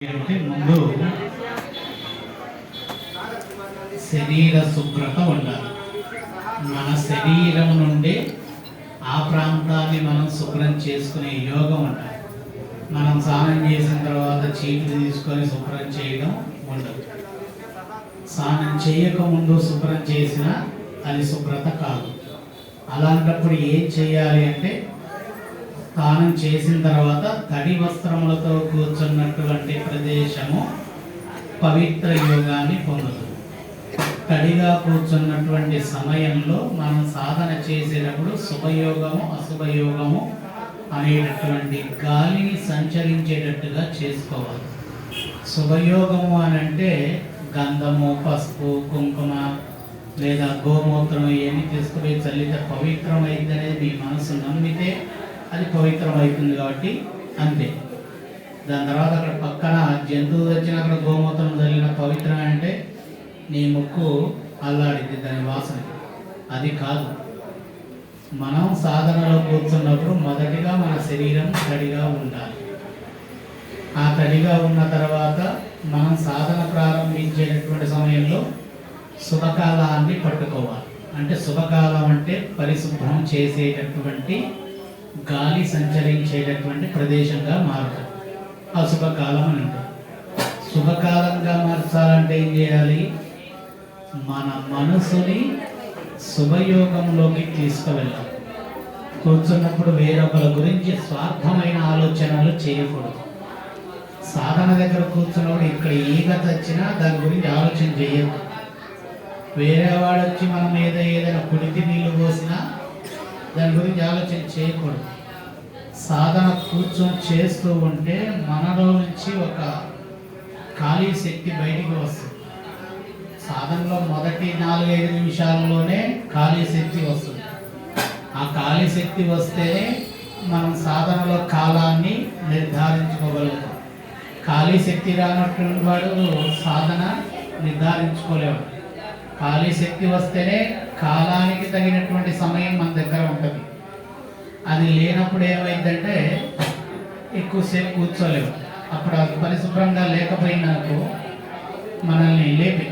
ముందు శరీర శుభ్రత ఉండాలి. మన శరీరం నుండి ఆ ప్రాంతాన్ని మనం శుభ్రం చేసుకునే యోగం ఉండాలి. మనం స్నానం చేసిన తర్వాత చీపులు తీసుకొని శుభ్రం చేయడం ఉండదు. స్నానం చేయకముందు శుభ్రం చేసినా అది శుభ్రత కాదు. అలాంటప్పుడు ఏం చేయాలి అంటే, స్నానం చేసిన తర్వాత తడి వస్త్రములతో కూర్చున్నటువంటి ప్రదేశము పవిత్ర యోగాన్ని పొందదు. తడిగా కూర్చున్నటువంటి సమయంలో మనం సాధన చేసేటప్పుడు శుభయోగము అశుభయోగము అనేటటువంటి గాలిని సంచరించేటట్టుగా చేసుకోవాలి. శుభయోగము అని అంటే గంధము, పసుపు, కుంకుమ లేదా గోమూత్రం ఇవన్నీ తీసుకుపోయి చల్లితే పవిత్రమైంది అనేది మీ మనసు నమ్మితే అది పవిత్రమవుతుంది. కాబట్టి అంతే. దాని తర్వాత అక్కడ పక్కన జంతువు వచ్చిన అక్కడ గోమూత్రం చల్లిన పవిత్రం అంటే నీ ముక్కు అల్లాడింది దాని వాసనకి. అది కాదు. మనం సాధనలో కూర్చున్నప్పుడు మొదటిగా మన శరీరం తడిగా ఉండాలి. ఆ తడిగా ఉన్న తర్వాత మనం సాధన ప్రారంభించేటటువంటి సమయంలో శుభకాలాన్ని పట్టుకోవాలి. అంటే శుభకాలం అంటే పరిశుభ్రం చేసేటటువంటి గాలి సంచరించేటటువంటి ప్రదేశంగా మారుతుంది. అశుభకాలం అని ఉంటుంది. శుభకాలంగా మార్చాలంటే ఏం చేయాలి? మన మనసుని శుభయోగంలోకి తీసుకువెళ్ళాలి. కూర్చున్నప్పుడు వేరొకరి గురించి స్వార్థమైన ఆలోచనలు చేయకూడదు. సాధన దగ్గర కూర్చున్నప్పుడు ఇక్కడ ఈగ తెచ్చినా దాని గురించి ఆలోచన చేయొద్దు. వేరే వాడు వచ్చి మనం ఏదైనా కుడితి నీళ్ళు పోసినా దాని గురించి ఆలోచన చేయకూడదు. సాధన కూర్చొని చేస్తూ ఉంటే మనలో నుంచి ఒక ఖాళీ శక్తి బయటికి వస్తుంది. సాధనలో మొదటి 4-5 నిమిషాల్లోనే ఖాళీ శక్తి వస్తుంది. ఆ ఖాళీ శక్తి వస్తేనే మనం సాధనలో కాలాన్ని నిర్ధారించుకోగలుగుతాం. ఖాళీ శక్తి రానటువంటి వాడు సాధన నిర్ధారించుకోలేడు. ఖాళీ శక్తి వస్తేనే కాలానికి తగినటువంటి సమయం మన దగ్గర ఉంటుంది. అది లేనప్పుడు ఏమైందంటే ఎక్కువసేపు కూర్చోలేము. అప్పుడు అది పరిశుభ్రంగా లేకపోయినాకు మనల్ని లేపి.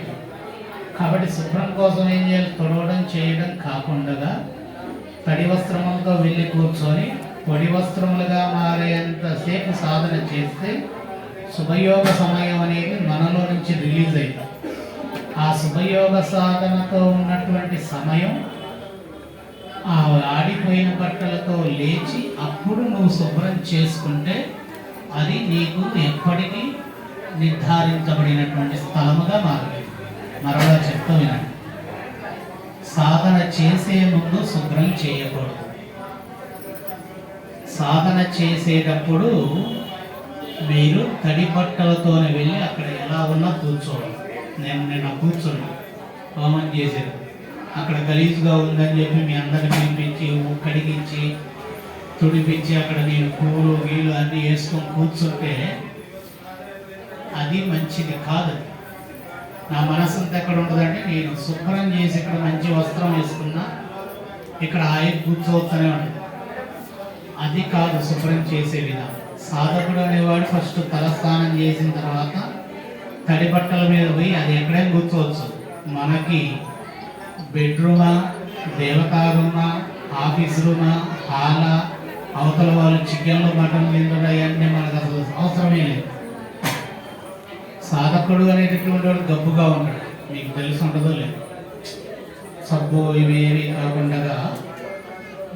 కాబట్టి శుభ్రం కోసం ఏం చేయాలి? తొడవడం చేయడం కాకుండా తడి వస్త్రములతో వెళ్ళి కూర్చొని పొడి వస్త్రములుగా మారేంతసేపు సాధన చేస్తే శుభయోగ సమయం అనేది మనలో నుంచి రిలీజ్ అవుతుంది. ఆ శుభయోగ సాధనతో ఉన్నటువంటి సమయం ఆ ఆడిపోయిన బట్టలతో లేచి అప్పుడు నువ్వు శుభ్రం చేసుకుంటే అది నీకు ఎప్పటికీ నిర్ధారించబడినటువంటి స్థలముగా మారుతుంది. మరలా చెప్తూ వినండి. సాధన చేసే ముందు శుభ్రం చేయకూడదు. సాధన చేసేటప్పుడు మీరు తడి బట్టలతోనే వెళ్ళి అక్కడ ఎలా ఉన్నా కూర్చోవాలి. నేను కూర్చోండి హోమం చేసేది అక్కడ గలీజ్గా ఉందని చెప్పి మీ అందరిని పిలిపించి కడిగించి తుడిపించి అక్కడ నేను పూలు గీలు అన్నీ వేసుకొని కూర్చుంటే అది మంచిది కాదు. నా మనసు అంతా ఎక్కడ ఉంటుందంటే నేను శుభ్రం చేసి ఇక్కడ మంచి వస్త్రం వేసుకున్నా ఇక్కడ కూర్చోవచ్చనే ఉంటుంది. అది కాదు శుభ్రం చేసే విధానం. సాధకుడు అనేవాడు ఫస్ట్ తలస్నానం చేసిన తర్వాత తడి బట్టల మీద పోయి అది ఎక్కడైనా కూర్చోవచ్చు. మనకి బెడ్రూమా, దేవతా రూమా, ఆఫీస్ రూమా, హాలా, అవతల వాళ్ళు చికెన్లు మటన్ తింటున్నా ఇవన్నీ మనకు అసలు అవసరమే లేదు. సాధకుడు అనేటటువంటి వాడు గబ్బుగా ఉంటాడు. మీకు తెలిసి ఉంటుందో లేదు. సబ్బు ఇవేవి కాకుండా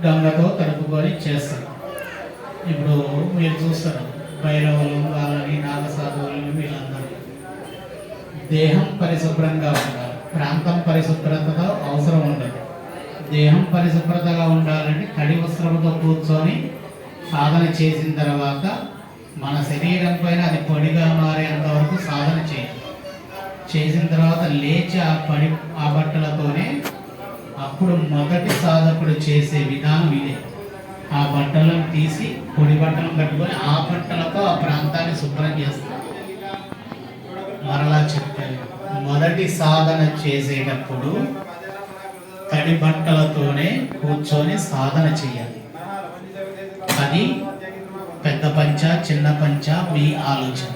గంగతో తడుపుకొని చేస్తారు. ఇప్పుడు మీరు చూస్తారు భైరవులు వాళ్ళని నాగసాధువులని వీళ్ళందరూ దేహం పరిశుభ్రంగా ఉండాలి. ప్రాంతం పరిశుభ్రతతో అవసరం ఉండదు. దేహం పరిశుభ్రతగా ఉండాలంటే తడి వస్త్రంతో కూర్చొని సాధన చేసిన తర్వాత మన శరీరం పైన అది పొడిగా మారేంత వరకు సాధన చేయాలి. చేసిన తర్వాత లేచి ఆ బట్టలతోనే అప్పుడు మొదటి సాధకుడు చేసే విధానం ఇదే. ఆ బట్టలను తీసి పొడి బట్టలు కట్టుకొని ఆ బట్టలతో ఆ ప్రాంతాన్ని శుభ్రం చేస్తారు. మరలా చెప్తాను, మొదటి సాధన చేసేటప్పుడు తడి బట్టలతోనే కూర్చొని సాధన చేయాలి. అది పెద్ద పంచ చిన్న పంచ మీ ఆలోచన.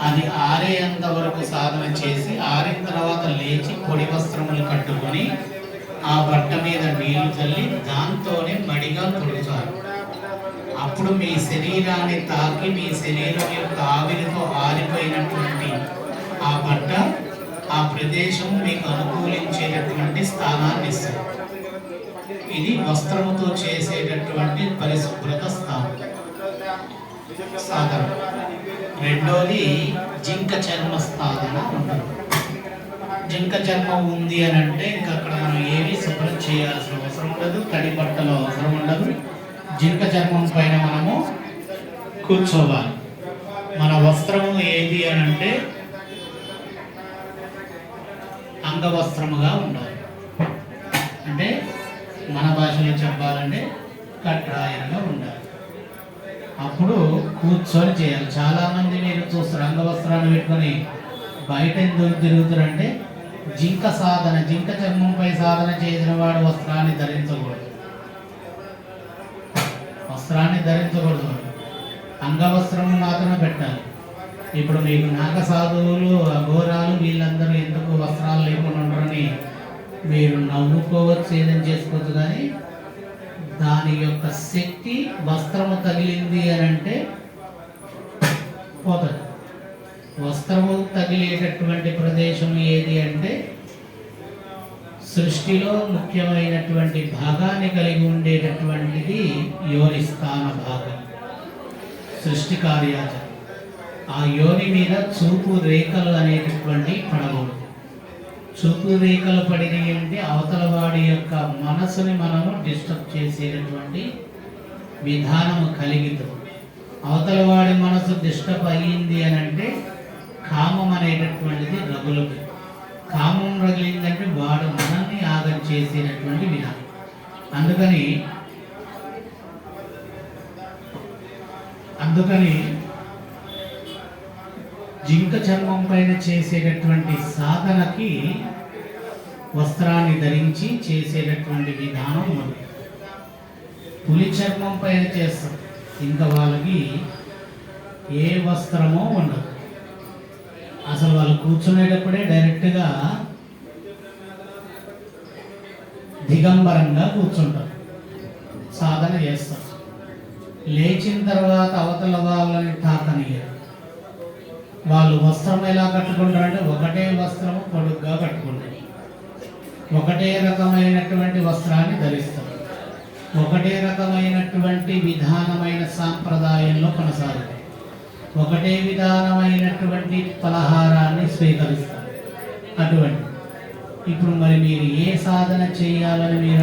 అది ఆరేంత వరకు సాధన చేసి ఆరిన తర్వాత లేచి పొడి వస్త్రములు కట్టుకొని ఆ బట్ట మీద నీళ్లు చల్లి దాంతోనే మడిగా తొడుగుతారు. అప్పుడు మీ శరీరాన్ని తాకి మీ శరీరం యొక్క ఆవిరితో ఆరిపోయినటువంటి ఆ బట్ట ఆ ప్రదేశం మీకు అనుకూలించేటటువంటి స్థానాన్ని ఇస్తుంది. ఇది వస్త్రముతో చేసేటటువంటి పరిశుభ్రత సాధన. రెండోది జింక చర్మ సాధన ఉంటుంది. జింక చర్మం ఉంది అని అంటే ఇంకా అక్కడ మనం ఏమీ శుభ్రం చేయాల్సిన అవసరం ఉండదు, తడి బట్టలు అవసరం ఉండదు. జింక చర్మం పైన మనము కూర్చోవాలి. మన వస్త్రము ఏది అని అంటే అంగవస్త్రముగా ఉండాలి. అంటే మన భాషలో చెప్పాలంటే కట్రాయనగా ఉండాలి. అప్పుడు కూర్చొని చేయాలి. చాలామంది మీరు చూస్తారు అంగవస్త్రాన్ని పెట్టుకొని బయట ఎందుకు తిరుగుతారంటే జింక చర్మంపై సాధన చేసిన వాడు వస్త్రాన్ని ధరించకూడదు. అంగవస్త్రం మాత్రమే పెట్టాలి. ఇప్పుడు మీకు నాగ సాధువులు అఘోరాలు వీళ్ళందరూ ఎందుకు వస్త్రాలు లేకుండా ఉండరని మీరు నవ్వుకోవచ్చు, ఏదైనా చేసుకోవచ్చు. కానీ దాని యొక్క శక్తి వస్త్రము తగిలింది అని అంటే పోతుంది. వస్త్రము తగిలేటటువంటి ప్రదేశం ఏది అంటే సృష్టిలో ముఖ్యమైనటువంటి భాగాన్ని కలిగి ఉండేటటువంటిది యోని స్థాన భాగం, సృష్టి కార్యాచరణ. ఆ యోని మీద చూపు రేఖలు అనేటటువంటి పడకూడదు. చూపు రేఖలు పడినవి అంటే అవతల వాడి యొక్క మనసుని మనము డిస్టర్బ్ చేసేటటువంటి విధానము కలిగితే, అవతల వాడి మనసు డిస్టర్బ్ అయ్యింది అని అంటే కామం అనేటటువంటిది రగులుతుంది. కామం రగిలిందంటే వాడు మనల్ని ఆగం చేసేటటువంటి విధానం. అందుకని జింక చర్మం పైన చేసేటటువంటి సాధనకి వస్త్రాన్ని ధరించి చేసేటటువంటి విధానం ఉంది. పులి చర్మం పైన చేస్తారు, ఇంకా వాళ్ళకి ఏ వస్త్రమో ఉండదు. అసలు వాళ్ళు కూర్చునేటప్పుడే డైరెక్ట్గా దిగంబరంగా కూర్చుంటారు, సాధన చేస్తారు. లేచిన తర్వాత అవతల వాళ్ళని తాకనియరు. వాళ్ళు వస్త్రం ఎలా కట్టుకుంటారంటే ఒకటే వస్త్రము పొడుగ్గా కట్టుకుంటారు, ఒకటే రకమైనటువంటి వస్త్రాన్ని ధరిస్తారు, ఒకటే రకమైనటువంటి విధానమైన సాంప్రదాయంలో కొనసాగుతారు, ఒకటే విధానమైనటువంటి పలహారాన్ని స్వీకరిస్తారు. అటువంటి ఇప్పుడు మరి మీరు ఏ సాధన చేయాలని మీరు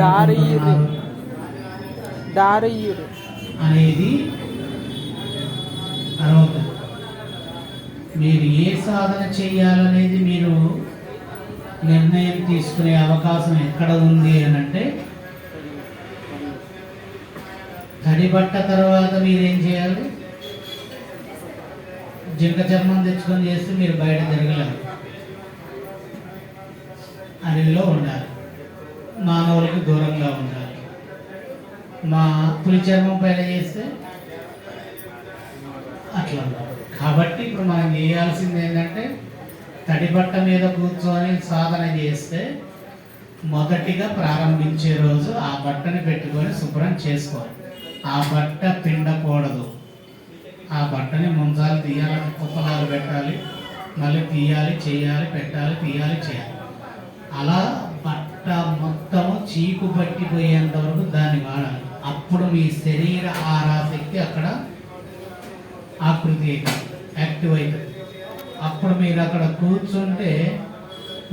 అనేది అర్హత. మీరు ఏ సాధన చేయాలనేది మీరు నిర్ణయం తీసుకునే అవకాశం ఎక్కడ ఉంది అని అంటే తడిబట్ట తర్వాత మీరేం చేయాలి? జింక చర్మం తెచ్చుకొని చేస్తే మీరు బయట తిరగలేరు, అడవిలో ఉండాలి, మానవులకు దూరంగా ఉండాలి. మా పులి చర్మం పైన చేస్తే అట్లా ఉండాలి. కాబట్టి ఇప్పుడు మనం చేయాల్సింది ఏంటంటే తడిబట్ట మీద కూర్చొని సాధన చేస్తే మొదటిగా ప్రారంభించే రోజు ఆ బట్టని పెట్టుకొని శుభ్రం చేసుకోవాలి. ఆ బట్ట పిండకూడదు. ఆ బట్టని ముంజాలు తీయాలి, కుప్పలాలు పెట్టాలి, మళ్ళీ తీయాలి, చేయాలి, పెట్టాలి, తీయాలి, చేయాలి. అలా బట్ట మొత్తము చీకు పట్టిపోయేంత వరకు దాన్ని వాడాలి. అప్పుడు మీ శరీర ఆరాశక్తి అక్కడ ఆకృతి యాక్టివ్ అవుతుంది. అప్పుడు మీరు అక్కడ కూర్చుంటే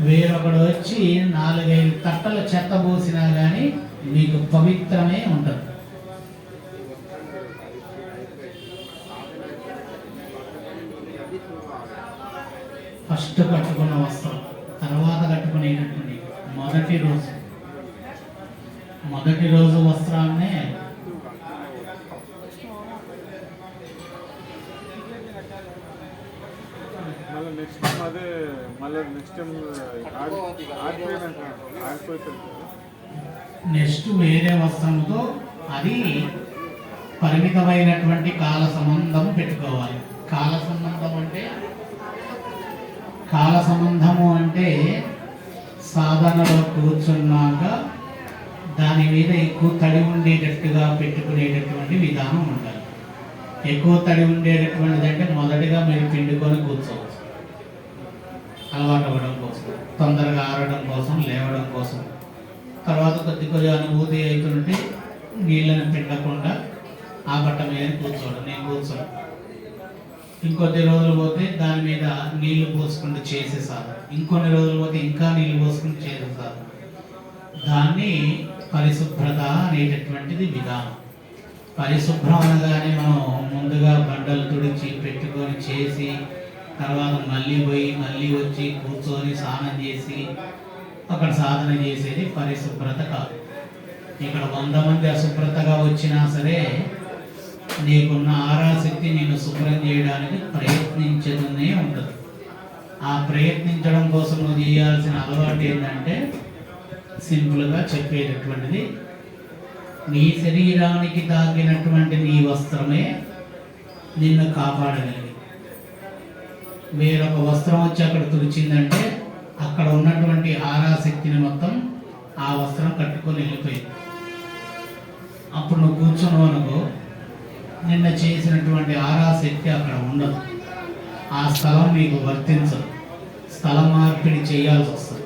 వేరొకడు వచ్చి 4-5 తట్టల చెత్త పోసినా కానీ మీకు పవిత్రమే ఉంటుంది. ఫస్ట్ కట్టుకున్న వస్త్రం, తర్వాత కట్టుకునేటటువంటి మొదటి రోజు వస్త్రాన్నే నెక్స్ట్ వేరే వస్త్రంతో అది పరిమితమైనటువంటి కాల సంబంధం పెట్టుకోవాలి. కాల సంబంధం అంటే కాల సంబంధము అంటే సాధనలో కూర్చున్నాక దాని మీద ఎక్కువ తడి ఉండేటట్టుగా పెట్టుకునేటటువంటి విధానం ఉండాలి. ఎక్కువ తడి ఉండేటటువంటిది అంటే మొదటిగా మీరు పిండుకొని కూర్చోవచ్చు, అలవాటు అవ్వడం కోసం, తొందరగా ఆరడం కోసం, లేవడం కోసం. తర్వాత కొద్దిగా అనుభూతి అవుతుంటే నీళ్ళని పిండకుండా ఆ బట్ట మీద కూర్చోవడం. నేను కూర్చోను. ఇంకొద్ది రోజులు పోతే దాని మీద నీళ్లు పోసుకుంటూ చేసే సాధన, ఇంకొన్ని రోజులు పోతే ఇంకా నీళ్లు పోసుకుంటూ చేసే సాధన. దాన్ని పరిశుభ్రత అనేటటువంటిది విధానం. పరిశుభ్రం అనగానే మనం ముందుగా బండలు తుడిచి పెట్టుకొని చేసి తర్వాత మళ్ళీ పోయి మళ్ళీ వచ్చి కూర్చొని స్నానం చేసి అక్కడ సాధన చేసేది పరిశుభ్రత కాదు. ఇక్కడ 100 మంది అశుభ్రతగా వచ్చినా సరే నీకున్న ఆరాశక్తి నేను శుభ్రం చేయడానికి ప్రయత్నించదనే ఉంటుంది. ఆ ప్రయత్నించడం కోసం నువ్వు చేయాల్సిన అలవాటు ఏంటంటే సింపుల్గా చెప్పేటటువంటిది, నీ శరీరానికి తాకినటువంటి నీ వస్త్రమే నిన్ను కాపాడగలిగింది. వేరొక వస్త్రం వచ్చి అక్కడ తుడిచిందంటే అక్కడ ఉన్నటువంటి ఆరాశక్తిని మొత్తం ఆ వస్త్రం కట్టుకొని వెళ్ళిపోయింది. అప్పుడు నువ్వు కూర్చున్నావు అనుకో, నిన్న చేసినటువంటి ఆరాశక్తి అక్కడ ఉండదు. ఆ స్థలం నీకు వర్తించదు. స్థల మార్పిడి చేయాల్సి వస్తుంది.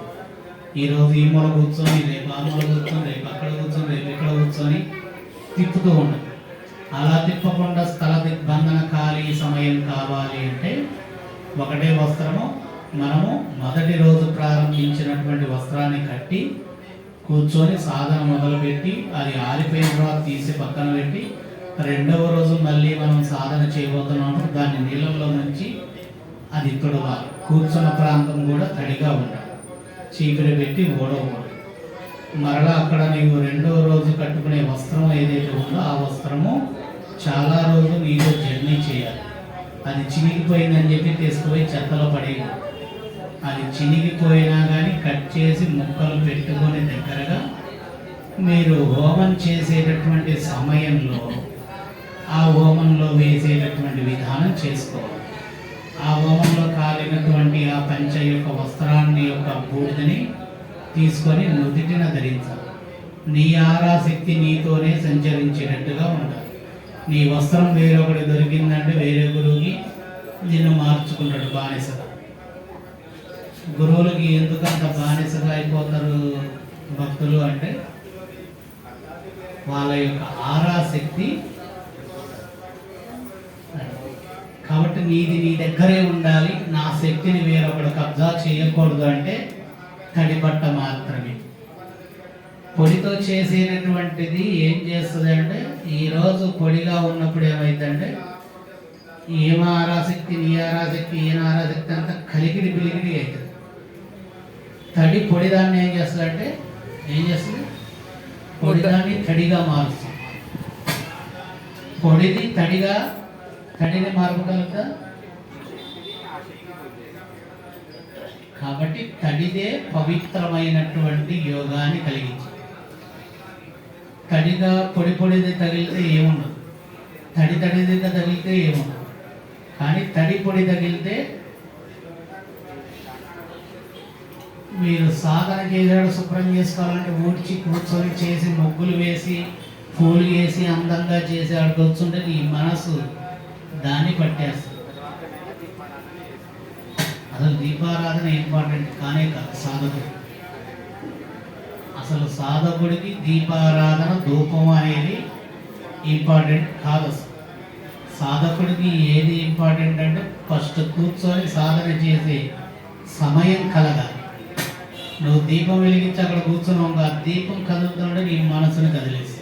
ఈరోజు ఈ మూల కూర్చొని, రేపు ఆ మూల కూర్చొని, రేపు అక్కడ కూర్చొని, రేపు ఇక్కడ కూర్చొని తిప్పుతూ ఉండదు. అలా తిప్పకుండా స్థల దిగ్బంధన ఖాళీ సమయం కావాలి అంటే ఒకటే వస్త్రము, మనము మొదటి రోజు ప్రారంభించినటువంటి వస్త్రాన్ని కట్టి కూర్చొని సాధన మొదలుపెట్టి అది ఆరిపోయిన తర్వాత తీసి పక్కన పెట్టి రెండవ రోజు మళ్ళీ మనం సాధన చేయబోతున్నాము. దాన్ని నీళ్ళల్లో నుంచి అది తుడవాలి. కూర్చున్న ప్రాంతం కూడా తడిగా ఉండాలి. చీపిరి పెట్టి ఓడకూడదు. మరలా అక్కడ నీవు రెండవ రోజు కట్టుకునే వస్త్రం ఏదైతే ఉందో ఆ వస్త్రము చాలా రోజులు నీలో జర్నీ చేయాలి. అది చినిగిపోయిందని చెప్పి తీసుకుపోయి చెత్తలో పడేది. అది చినిగిపోయినా కానీ కట్ చేసి ముక్కలు పెట్టుకొని దగ్గరగా మీరు హోమం చేసేటటువంటి సమయంలో ఆ హోమంలో వేసేటటువంటి విధానం చేసుకోవాలి. ఆ హోమంలో కాలినటువంటి ఆ పంచ యొక్క వస్త్రాన్ని యొక్క బూడిదని తీసుకొని నుదిటిన ధరించాలి. నీ ఆరాశక్తి నీతోనే సంచరించేటట్టుగా ఉండాలి. నీ వస్త్రం వేరొకటి దొరికిందంటే వేరే గురువుకి నిన్ను మార్చుకుంటాడు బానిసగా. గురువులకి ఎందుకంత బానిసగా అయిపోతారు భక్తులు అంటే వాళ్ళ యొక్క ఆరాశక్తి. కాబట్టి నీది నీ దగ్గరే ఉండాలి. నా శక్తిని వేరొకడు కబ్జా చేయకూడదు అంటే తడిబట్ట మాత్రమే. పొడితో చేసేటటువంటిది ఏం చేస్తుంది అంటే ఈరోజు పొడిగా ఉన్నప్పుడు ఏమైందంటే ఏం ఆరాశక్తి, నీ ఆరాశక్తి, ఏం ఆరాశక్తి అంతా కలిగిడి బిలిగిడి అవుతుంది. తడి పొడిదాన్ని ఏం చేస్తుంది, పొడిదాన్ని తడిగా మారుస్తుంది. పొడిది తడిని మార్పగలుగుతా. కాబట్టి తడిదే పవిత్రమైనటువంటి యోగాన్ని కలిగించింది. తడిగా పొడిది తగిలితే ఏముండదు, తడిది తగిలితే ఏముండదు. కానీ తడి పొడి తగిలితే మీరు సాధన చేసాడు శుభ్రం చేసుకోవాలంటే ఊడ్చి కూర్చొని చేసి ముగ్గులు వేసి పూలు వేసి అందంగా చేసి ఆడికి వచ్చుంటే నీ మనసు దాన్ని పట్టేస్తుంది. అసలు దీపారాధన ఇంపార్టెంట్ కానే కాదు సాధకుడు. అసలు సాధకుడికి దీపారాధన ధూపం అనేది ఇంపార్టెంట్ కాదు. అసలు సాధకుడికి ఏది ఇంపార్టెంట్ అంటే ఫస్ట్ కూర్చొని సాధన చేసే సమయం కలగాలి. నువ్వు దీపం వెలిగించి అక్కడ కూర్చున్నావు, ఆ దీపం కదులుతుంటే నీ మనసుని కదిలేసి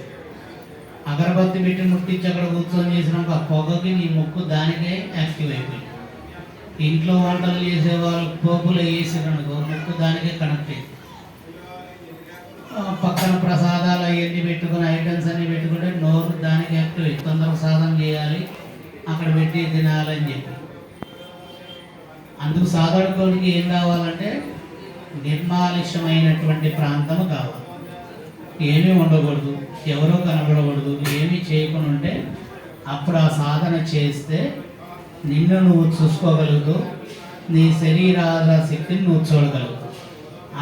అగరబత్తి పెట్టి ముట్టించి అక్కడ కూర్చొని చేసినాక ఆ పొగకి నీ ముక్కు దానికే యాక్టివ్ అయిపోయింది. ఇంట్లో వంటలు చేసేవాళ్ళు పోపులు వేసిరనుకో ముక్కు దానికే కనెక్ట్ అయింది. పక్కన ప్రసాదాలు అవన్నీ పెట్టుకుని ఐటమ్స్ అన్నీ పెట్టుకుంటే నోరు దానికి యాక్టివ్ అయ్యి తొందరగా సాధన చేయాలి, అక్కడ పెట్టి తినాలని చెప్పి. అందుకు సాధకుడికి ఏం కావాలంటే నిర్మానుష్యమైనటువంటి ప్రాంతము కావాలి. ఏమీ ఉండకూడదు, ఎవరో కనబడకూడదు, ఏమీ చేయకుండా ఉంటే అప్పుడు ఆ సాధన చేస్తే నిన్ను నువ్వు చూసుకోగలుగుతూ నీ శరీరాల శక్తిని నువ్వు చూడగలవు.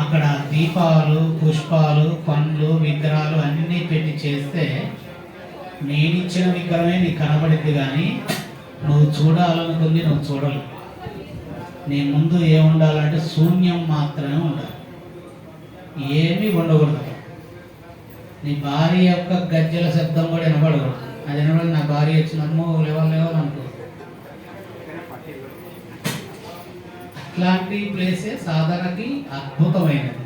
అక్కడ దీపాలు, పుష్పాలు, పండ్లు, విగ్రహాలు అన్నీ పెట్టి చేస్తే నేనిచ్చిన విగ్రహమే నీకు కనబడిద్ది, కానీ నువ్వు చూడాలనుకుంది నువ్వు చూడలేవు. నీ ముందు ఏముండాలంటే శూన్యం మాత్రమే ఉండాలి, ఏమీ ఉండకూడదు. నీ భార్య యొక్క గజ్జల శబ్దం కూడా వినపడకూడదు. అది వినపడి నా భార్య వచ్చిందమ్మో లేవాలనుకో. అట్లాంటి ప్లేసే సాధనకి అద్భుతమైనది.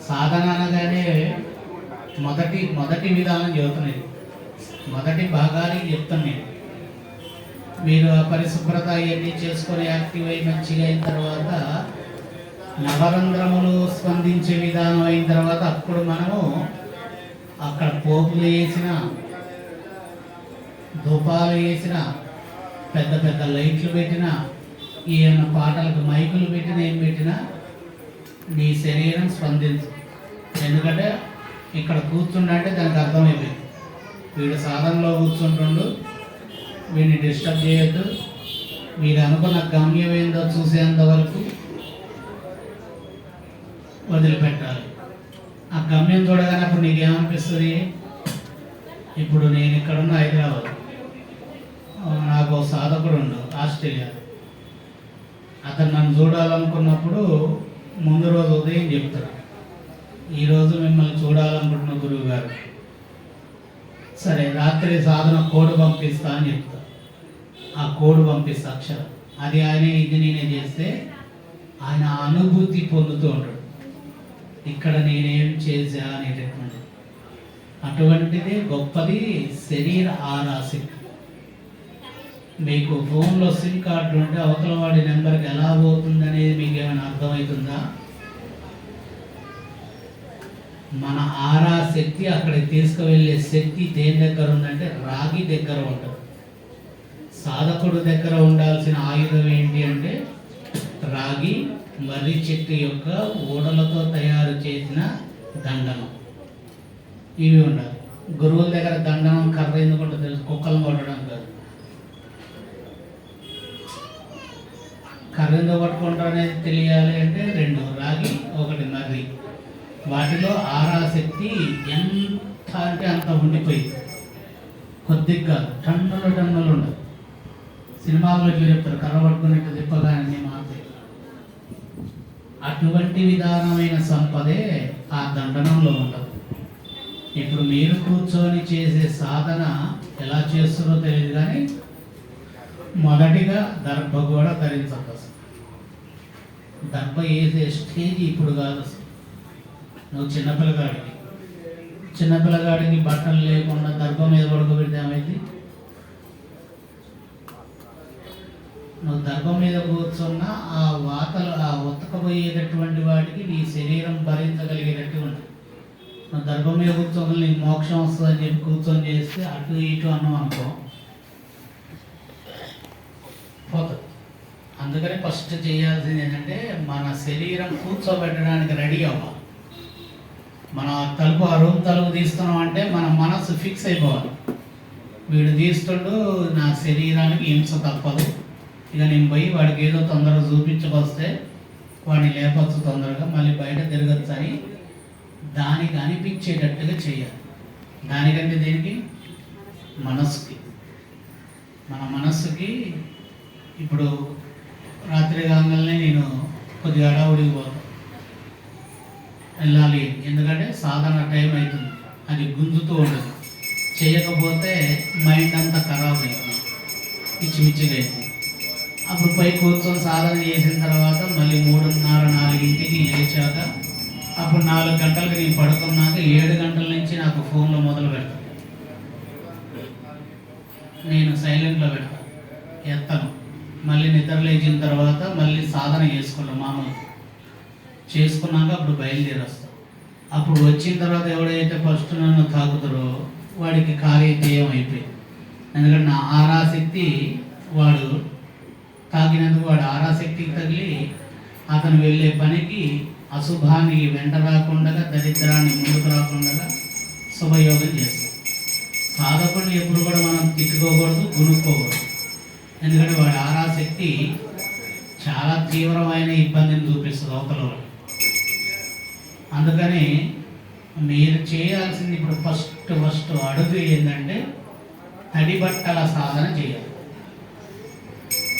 సాధన అనగానే మొదటి విధానం చెబుతున్నాయి, మొదటి భాగానికి చెప్తున్నాయి. మీరు ఆ పరిశుభ్రత ఇవన్నీ చేసుకొని యాక్టివ్ అయి మంచిగా అయిన తర్వాత నవరంధ్రములు స్పందించే విధానం అయిన తర్వాత అప్పుడు మనము అక్కడ పోపులు వేసిన, ధూపాలు వేసిన, పెద్ద పెద్ద లైట్లు పెట్టిన, ఏమైనా పాటలకు మైకులు పెట్టినా ఏం పెట్టినా నీ శరీరం స్పందించు. ఎందుకంటే ఇక్కడ కూర్చుండంటే దానికి అర్థమైపోయింది, వీడు సాధనలో కూర్చుంటుండు, వీడిని డిస్టర్బ్ చేయొద్దు, మీరు అనుకున్న గమ్యం ఏందో చూసేంత వరకు వదిలిపెట్టాలి. ఆ గమ్యం చూడగానే అప్పుడు నీకేమనిపిస్తుంది? ఇప్పుడు నేను ఇక్కడున్న హైదరాబాద్, నాకు సాధకుడు ఉండు ఆస్ట్రేలియా, అతను నన్ను చూడాలనుకున్నప్పుడు ముందు రోజు ఉదయం చెప్తాడు, ఈరోజు మిమ్మల్ని చూడాలనుకుంటున్న గురువు గారు, సరే రాత్రి సాధన కోడ్ పంపిస్తా అని చెప్తా. ఆ కోడ్ పంపిస్తా అక్షరం, అది ఆయన ఇది నేనే చేస్తే ఆయన అనుభూతి పొందుతూ ఉంటాడు, ఇక్కడ నేనేం చేశా అనేటటువంటి. అటువంటిది గొప్పది శరీర ఆరాశక్తి. మీకు ఫోన్లో సిమ్ కార్డు ఉంటే అవతల వాడి నెంబర్కి ఎలా పోతుంది అనేది మీకు ఏమైనా అర్థమవుతుందా? మన ఆరాశక్తి అక్కడికి తీసుకువెళ్ళే శక్తి దేని దగ్గర ఉందంటే రాగి దగ్గర ఉంటుంది. సాధకుడు దగ్గర ఉండాల్సిన ఆయుధం ఏంటి అంటే రాగి, మర్రి చెట్టు యొక్క ఊడలతో తయారు చేసిన దండనం, ఇవి ఉండాలి. గురువుల దగ్గర దండనం కర్ర ఎందుకుంటే తెలుసు, కుక్కలను కొట్టడం కాదు. కర్ర ఎందుకు పట్టుకుంటారు అనేది తెలియాలి అంటే రెండు రాగి, ఒకటి మర్రి. వాటిలో ఆరాశక్తి ఎంత అంటే అంత ఉండిపోయింది, కొద్దిగా టన్నులు ఉండదు. సినిమాల్లో చెప్తారు కర్ర పట్టుకునేట్టు తిప్పగానే మాత్రం. అటువంటి విధానమైన సంపదే ఆ దండనంలో ఉండదు. ఇప్పుడు మీరు కూర్చొని చేసే సాధన ఎలా చేస్తారో తెలియదు, కానీ మొదటిగా దర్భ కూడా ధరించదు. అసలు దర్భ వేసే స్టేజ్ ఇప్పుడు కాదు. అసలు నువ్వు చిన్నపిల్లగాడికి బట్టలు లేకుండా దర్భ మీద పడుకోబెడితే ఏమైంది? నువ్వు దర్భ మీద కూర్చున్న ఆ వాతలు, ఆ ఉతకపోయేటటువంటి వాటికి నీ శరీరం భరించగలిగేటట్టు ఉంటుంది. నువ్వు దర్భ మీద కూర్చొని నీకు మోక్షం వస్తుందని చెప్పి కూర్చొని చేస్తే అటు ఇటు అన్నాం అనుకో పోతుంది. అందుకని ఫస్ట్ చేయాల్సింది ఏంటంటే మన శరీరం కూర్చోబెట్టడానికి రెడీ అవ్వాలి. మన తలుపు, ఆ రూమ్ తలుపు తీస్తున్నాం అంటే మన మనసు ఫిక్స్ అయిపోవాలి, వీడు తీస్తుండు, నా శరీరానికి హింస తప్పదు, ఇక నేను పోయి వాడికి ఏదో తొందరగా చూపించకొస్తే వాడిని లేపచ్చు, తొందరగా మళ్ళీ బయట తిరగచ్చు అని దానికి అనిపించేటట్టుగా చేయాలి. దానికంటే దేనికి? మనస్సుకి. మన మనస్సుకి ఇప్పుడు రాత్రి కాగానే నేను కొద్దిగా అడావుడికి పోతాను, వెళ్ళాలి, ఎందుకంటే సాధారణ టైం అవుతుంది, అది గుంజుతూ ఉండదు. చేయకపోతే మైండ్ అంతా ఖరాబ్ అవుతుంది, పిచ్చిగా అవుతుంది. అప్పుడు పై కూర్చొని సాధన చేసిన తర్వాత మళ్ళీ 3:30-4కి లేచాక అప్పుడు 4 గంటలకు నేను పడుకున్నాక 7 గంటల నుంచి నాకు ఫోన్లో మొదలు పెడతాను. నేను సైలెంట్లో పెడతాను, ఎత్తను. మళ్ళీ నిద్ర లేచిన తర్వాత మళ్ళీ సాధన చేసుకుంటాం మామూలు చేసుకున్నాక అప్పుడు బయలుదేరి వస్తాం. అప్పుడు వచ్చిన తర్వాత ఎవడైతే ఫస్ట్ నన్ను తాకుతారో వాడికి కార్యజయం అయిపోయింది. ఎందుకంటే నా ఆరాశక్తి వాడు తాకినందుకు వాడు ఆరాశక్తికి తగిలి అతను వెళ్ళే పనికి అశుభానికి వెంట రాకుండా, దరిద్రాన్ని ముందుకు రాకుండా శుభయోగం చేస్తాం. సాధకుడిని ఎప్పుడు కూడా మనం తిట్టుకోకూడదు, గునుక్కోకూడదు. ఎందుకంటే వాడి ఆరాశక్తి చాలా తీవ్రమైన ఇబ్బందిని చూపిస్తుంది అవతల వాళ్ళు. అందుకని మీరు చేయాల్సింది ఇప్పుడు ఫస్ట్ అడుగు ఏంటంటే తడి బట్టల సాధన చేయాలి.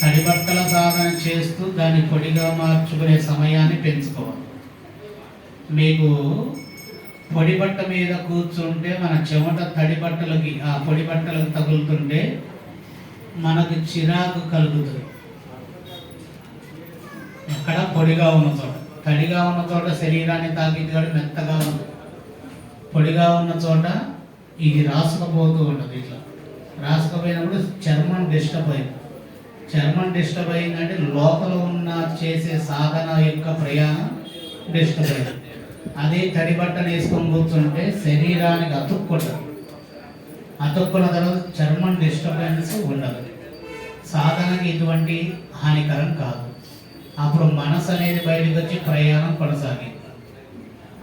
తడి బట్టల సాధన చేస్తూ దాన్ని పొడిగా మార్చుకునే సమయాన్ని పెంచుకోవాలి. మీకు పొడి బట్ట మీద కూర్చుంటే మన చెమట తడి బట్టలకి ఆ పొడి బట్టలకు తగులుతుంటే మనకు చిరాకు కలుగుతుంది. ఎక్కడ పొడిగా ఉన్న చోట, తడిగా ఉన్న చోట శరీరాన్ని తాకింది కాబట్టి మెత్తగా ఉంది. పొడిగా ఉన్న చోట ఇది రాసుకపోతూ ఉంటుంది. ఇట్లా రాసుకపోయినప్పుడు చర్మం డిస్టర్బ్ అయింది. చర్మం డిస్టర్బ్ అయిందంటే లోపల ఉన్న చేసే సాధన యొక్క ప్రయాణం డిస్టర్బ్ అయింది. అదే తడి బట్టను వేసుకొని కూర్చుంటే శరీరానికి అతుక్కుంటుంది. అతుక్కున్న తర్వాత చర్మం డిస్టర్బెన్స్ ఉండదు. సాధనకి ఎటువంటి హానికరం కాదు. అప్పుడు మనసు అనేది బయటకు వచ్చి ప్రయాణం కొనసాగింది.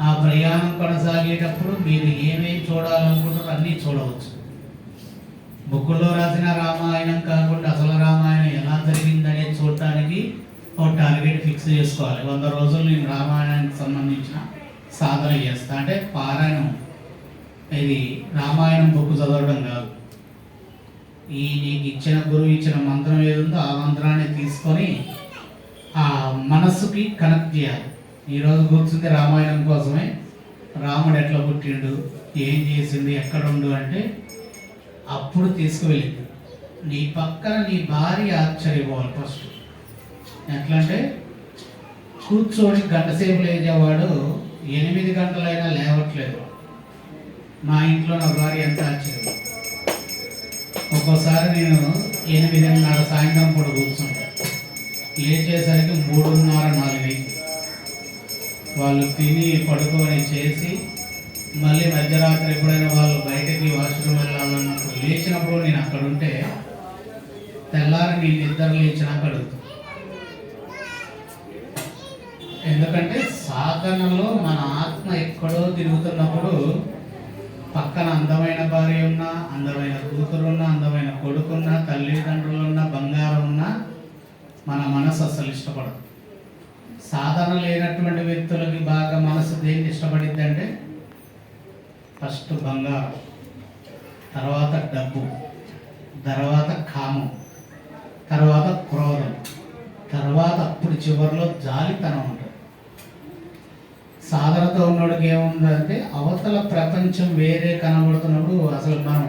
ఆ ప్రయాణం కొనసాగేటప్పుడు మీరు ఏమేమి చూడాలనుకుంటారో అన్నీ చూడవచ్చు. బుక్కుల్లో రాసిన రామాయణం కాకుండా అసలు రామాయణం ఎలా జరిగిందనేది చూడటానికి ఒక టార్గెట్ ఫిక్స్ చేసుకోవాలి. 100 రోజులు నేను రామాయణానికి సంబంధించిన సాధన చేస్తా అంటే పారాయణం, ఇది రామాయణం బుక్ చదవడం కాదు. నీకు ఇచ్చిన గురువు ఇచ్చిన మంత్రం ఏదుందో ఆ మంత్రాన్ని తీసుకొని ఆ మనస్సుకి కనెక్ట్ చేయాలి. ఈరోజు కూర్చుంది రామాయణం కోసమే. రాముడు ఎట్లా పుట్టిండు, ఏం చేసిండు, ఎక్కడ ఉండు అంటే అప్పుడు తీసుకువెళ్ళింది. నీ పక్కన నీ భార్య ఆశ్చర్యపోవాలి ఫస్ట్. ఎట్లా అంటే కూర్చొని గంటసేపు లేచేవాడు 8 గంటలైనా లేవట్లేదు. మా ఇంట్లో నా భార్య ఎంత ఆశ్చర్యం. ఒక్కోసారి నేను 8:30 సాయంత్రం పూట కూర్చుంటా, లేచేసరికి 3:30, 4 వాళ్ళు తిని పడుకొని చేసి మళ్ళీ మధ్యరాత్రి ఎప్పుడైనా వాళ్ళు బయటకి వాష్రూమ్ వెళ్ళాలన్నప్పుడు లేచినప్పుడు నేను అక్కడ ఉంటే తెల్లారి నేను నిద్ర లేచినాక అడుగుతాను. ఎందుకంటే సాధనలో మన ఆత్మ ఎక్కడో తిరుగుతున్నప్పుడు పక్కన అందమైన భార్య ఉన్నా, అందమైన కూతురున్నా, అందమైన కొడుకున్నా, తల్లిదండ్రులున్నా, బంగారం ఉన్నా మన మనసు అసలు ఇష్టపడదు. సాధన లేనటువంటి వ్యక్తులకి బాగా మనసు దేన్ని ఇష్టపడిద్ది అంటే ఫస్ట్ బంగారం, తర్వాత డబ్బు, తర్వాత కామం, తర్వాత క్రోధం, తర్వాత అప్పుడు చివరిలో జాలితనం ఉంటుంది. సాధనతో ఉన్నోడికి ఏముందంటే అవతల ప్రపంచం వేరే కనబడుతున్నప్పుడు అసలు మనం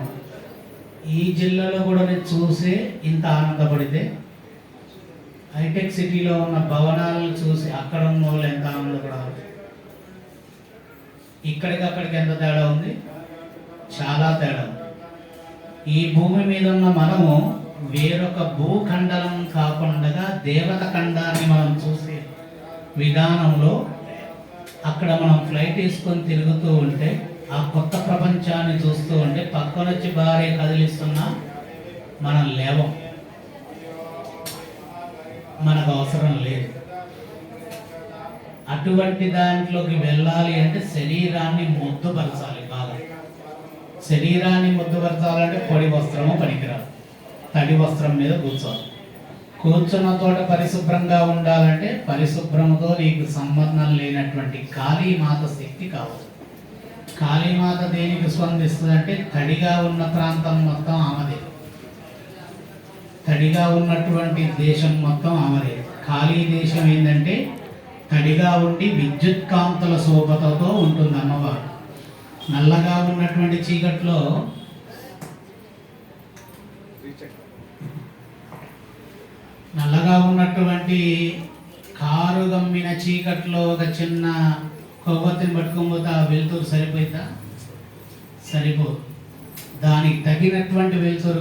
ఈ జిల్లాలో కూడా చూసే ఇంత ఆనందపడితే హైటెక్ సిటీలో ఉన్న భవనాలను చూసి అక్కడ ఉన్న వాళ్ళు ఎంత ఆనందపడాలి. ఇక్కడికి అక్కడికి ఎంత తేడా ఉంది, చాలా తేడా ఉంది. ఈ భూమి మీద ఉన్న మనము వేరొక భూఖండం కాకుండా దేవత ఖండాన్ని మనం చూసే విధానంలో అక్కడ మనం ఫ్లైట్ వేసుకొని తిరుగుతూ ఉంటే ఆ కొత్త ప్రపంచాన్ని చూస్తూ ఉంటే పక్కనొచ్చి భార్య కదిలిస్తున్నా మనం లేవం, మనకు అవసరం లేదు. అటువంటి దాంట్లోకి వెళ్ళాలి అంటే శరీరాన్ని ముద్దుపరచాలి. బాగా శరీరాన్ని ముద్దుపరచాలంటే పొడి వస్త్రము పనికిరాదు, తడి వస్త్రం మీద కూర్చోవాలి. కూర్చున్న చోట పరిశుభ్రంగా ఉండాలంటే పరిశుభ్రంతో నీకు సంబంధం లేనటువంటి కాళీమాత శక్తి కావాలి. కాళీమాత దేనికి స్పందిస్తుంది అంటే తడిగా ఉన్న ప్రాంతం మొత్తం ఆమెదే, తడిగా ఉన్నటువంటి దేశం మొత్తం ఆమెదే. ఖాళీ దేశం ఏంటంటే తడిగా ఉండి విద్యుత్ కాంతుల శోభతతో ఉంటుంది అమ్మవారు. నల్లగా ఉన్నటువంటి చీకట్లో నల్లగా ఉన్నటువంటి కారు గమ్మిన చీకట్లో ఒక చిన్న కొవ్వొత్తిని పట్టుకోకపోతే ఆ వెలుతురు సరిపోయిందా? సరిపోదు. దానికి తగినటువంటి వెలుతురు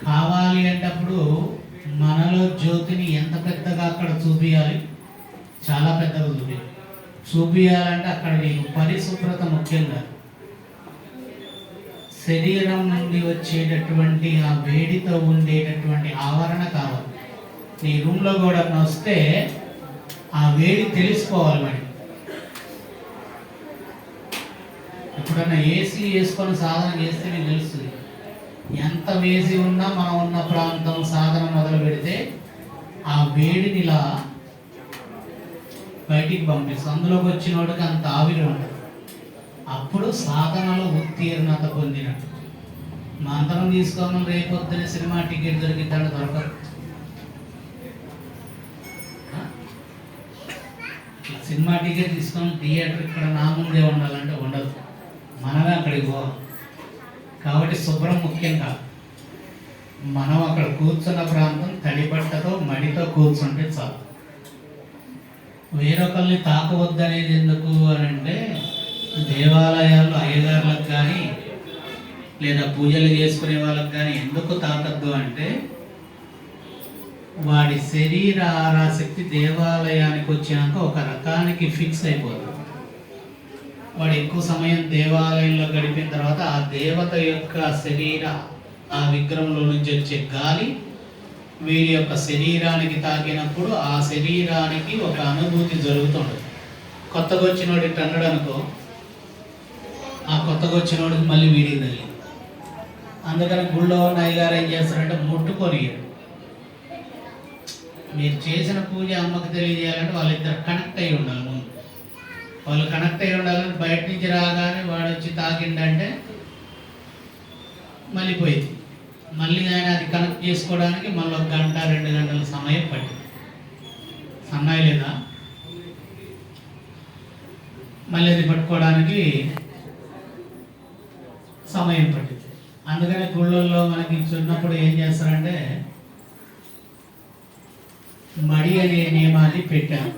కావాలి అంటే అప్పుడు మనలో జ్యోతిని ఎంత పెద్దగా అక్కడ చూపించాలి, చాలా పెద్దగా చూపించాలంటే అక్కడ నీకు పరిశుభ్రత ముఖ్యంగా శరీరం నుండి వచ్చేటటువంటి ఆ వేడితో ఉండేటటువంటి ఆవరణ కావాలి. నీ రూమ్లో కూడా వస్తే ఆ వేడి తెలిసిపోవాలి. మరి ఎప్పుడన్నా ఏసీ వేసుకొని సాధన చేస్తే నీకు తెలుస్తుంది. ఎంత వేసి ఉన్నా మనం ఉన్న ప్రాంతం సాధన మొదలు పెడితే ఆ వేడిని ఇలా బయటికి పంపిస్తుంది. అందులోకి వచ్చిన వాడికి అంత ఆవిరి ఉండదు. అప్పుడు సాధనలో ఉత్తీర్ణత పొందినట్టు. మంత్రం తీసుకోమని రేపొద్దున సినిమా టికెట్ దొరికిద్దాడు, దొరకదు. సినిమా టికెట్ తీసుకొని థియేటర్ ఇక్కడ నా ముందే ఉండాలంటే ఉండదు, మనమే అక్కడికి పోవాలి. కాబట్టి శుభ్రం ముఖ్యం కాదు. మనం అక్కడ కూర్చున్న ప్రాంతం తడిబట్టతో మడితో కూర్చుంటే చాలు. వేరొకరిని తాకవద్దు అనేది ఎందుకు అని అంటే, దేవాలయాల్లో అయ్యగారులకు కానీ లేదా పూజలు చేసుకునే వాళ్ళకి కానీ ఎందుకు తాకద్దు అంటే, వాడి శరీర ఆరాశక్తి దేవాలయానికి వచ్చినాక ఒక రకానికి ఫిక్స్ అయిపోతుంది. వాడు ఎక్కువ సమయం దేవాలయంలో గడిపిన తర్వాత ఆ దేవత యొక్క శరీర ఆ విగ్రహంలో నుంచి వచ్చే గాలి వీడి యొక్క శరీరానికి తాకినప్పుడు ఆ శరీరానికి ఒక అనుభూతి జరుగుతుండదు. కొత్తగా వచ్చినోడు ఇట్లా అన్నాడు అనుకో, ఆ కొత్తగా వచ్చినోడికి మళ్ళీ వీడికి తగిలి. అందుకని గుళ్ళో ఉన్న అయ్యగారు ఏం చేస్తారంటే ముట్టుకొని, మీరు చేసిన పూజ అమ్మకు తెలియజేయాలంటే వాళ్ళిద్దరు కనెక్ట్ అయ్యి ఉండాలి. ముందు వాళ్ళు కనెక్ట్ అయ్యి ఉండాలని బయట నుంచి రాగానే వాడు వచ్చి తాకిండంటే మళ్ళీ పోయింది. మళ్ళీ ఆయన అది కనెక్ట్ చేసుకోవడానికి మళ్ళీ 1 గంట 2 గంటల సమయం పట్టింది. సన్నాయి లేదా మళ్ళీ అది పట్టుకోవడానికి సమయం పట్టింది. అందుకని గుళ్ళల్లో మనకి చిన్నప్పుడు ఏం చేస్తారంటే మడి అనే నియమాన్ని పెట్టారు.